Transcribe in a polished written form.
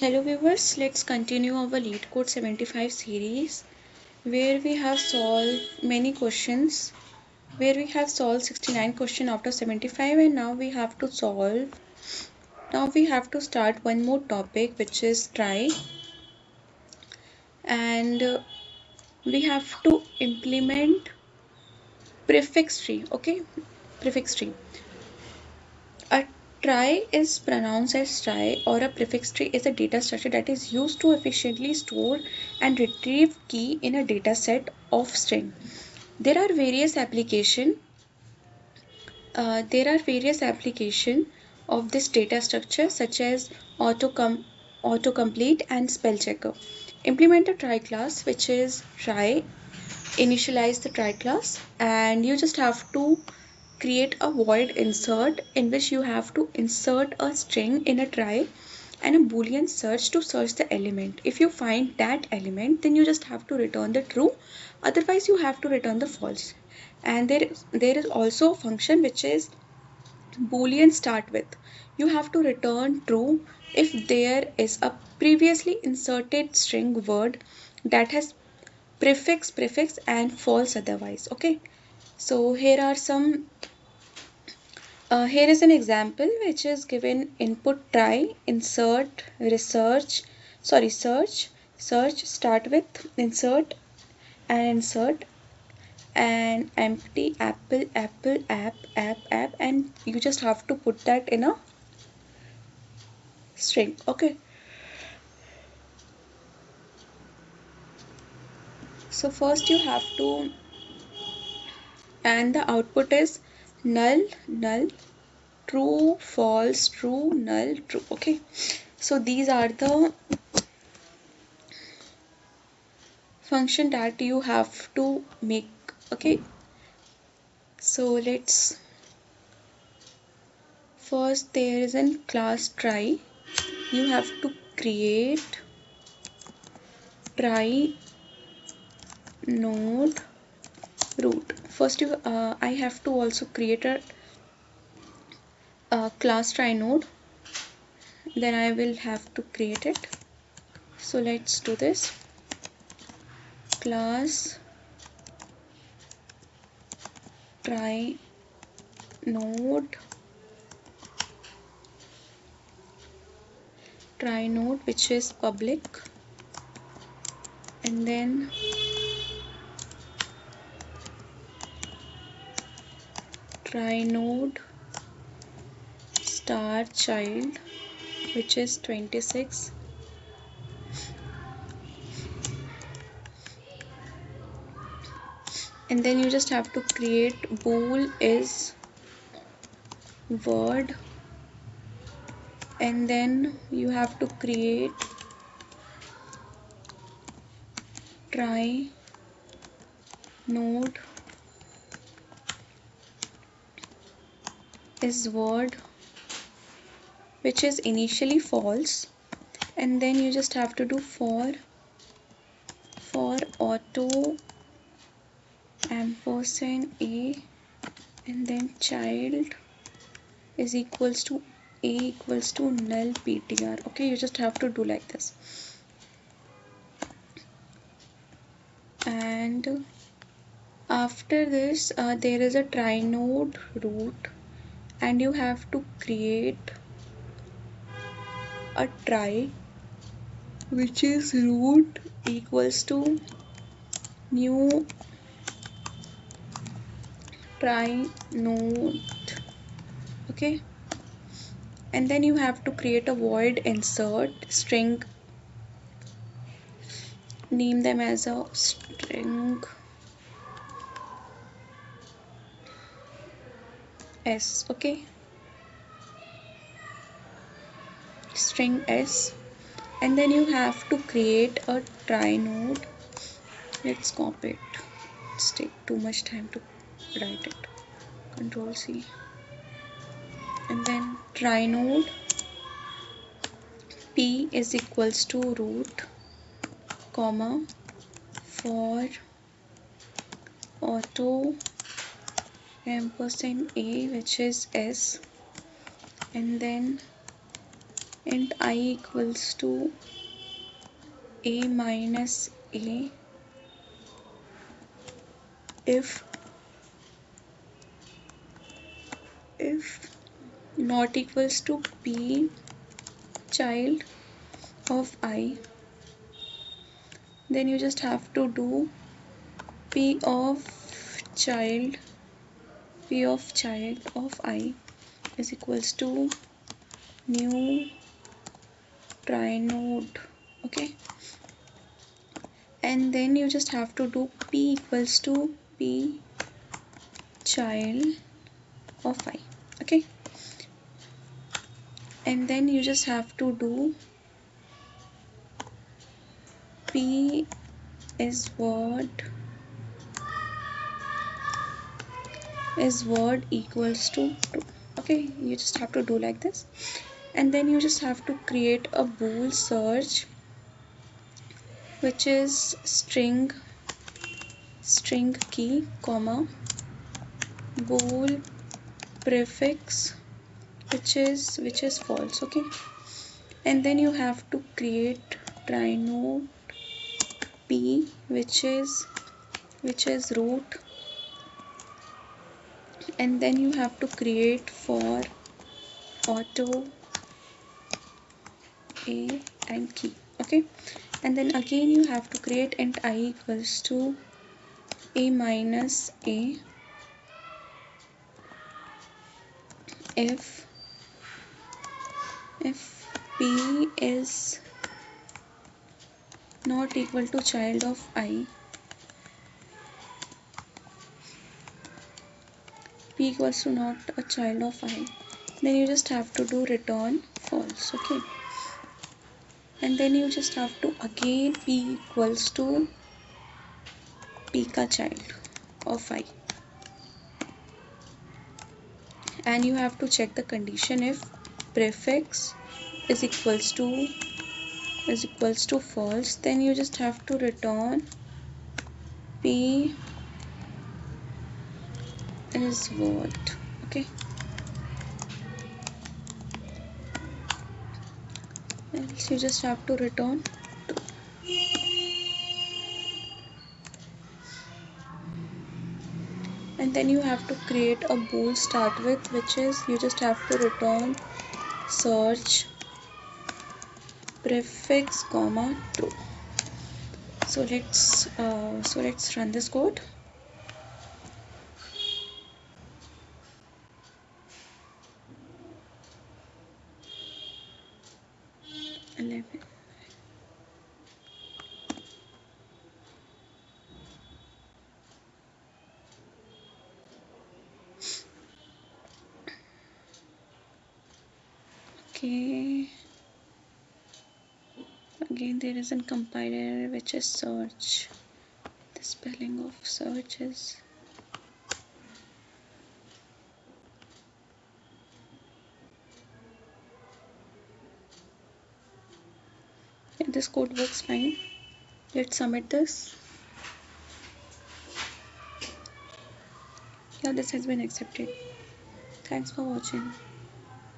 Hello viewers, let's continue our LeetCode 75 series where we have solved many questions, where we have solved 69 questions out of 75, and now we have to start one more topic, which is try, and we have to implement prefix tree. Okay, prefix tree. A trie is pronounced as trie, or a prefix tree is a data structure that is used to efficiently store and retrieve key in a data set of string. There are various application of this data structure, such as autocomplete and spell checker. Implement a trie class, which is trie. Initialize the trie class, and you just have to create a void insert in which you have to insert a string in a trie and a boolean search to search the element. If you find that element, then you just have to return the true, otherwise you have to return the false. And there is also a function which is boolean start with. You have to return true if there is a previously inserted string word that has prefix and false otherwise. Okay, so here is an example which is given: input trie, insert, search, start with, insert, and empty apple, app, and you just have to put that in a string. Okay, so first you have to, and the output is null, true, false, true, null, true. Okay, so these are the function that you have to make. Okay, so let's first, there is a class trie. You have to create trie node root. First I have to also create a class trie node, then I will have to create it. So let's do this. Class trie node which is public, and then trie node star child, which is 26, and then you just have to create bool is word, and then you have to create trie node is word, which is initially false, and then you just have to do for auto ampersand a, and then child is equals to a equals to null ptr. Okay, you just have to do like this. And after this there is a trie node root, and you have to create a trie which is root equals to new trie node. Okay, and then you have to create a void insert string, name them as a string s. Okay, string s, and then you have to create a trie node. Let's copy it, it's take too much time to write it. Control C, and then trie node p is equals to root, comma, for auto ampersand a, which is s, and then int I equals to a minus a if not equals to p child of I, then you just have to do p of child of I is equals to new try node. Okay, and then you just have to do p equals to p child of I. Okay, and then you just have to do p is word equals to 2. Okay, you just have to do like this, and then you just have to create a bool search which is string key comma bool prefix which is false. Okay, and then you have to create try node p which is root, and then you have to create for auto a and key. Okay, and then again you have to create int I equals to a minus a if p is not equal to child of I, p equals to not a child of I, then you just have to do return false. Okay, and then you just have to again p equals to p ka child of I, and you have to check the condition if prefix is equals to false, then you just have to return p is what. Okay, else you just have to return and then you have to create a bool start with, which is you just have to return search prefix comma true. So let's run this code. Okay, again there is a compiler which is search. The spelling of search is this code works fine. Let's submit this. Yeah, this has been accepted. Thanks for watching.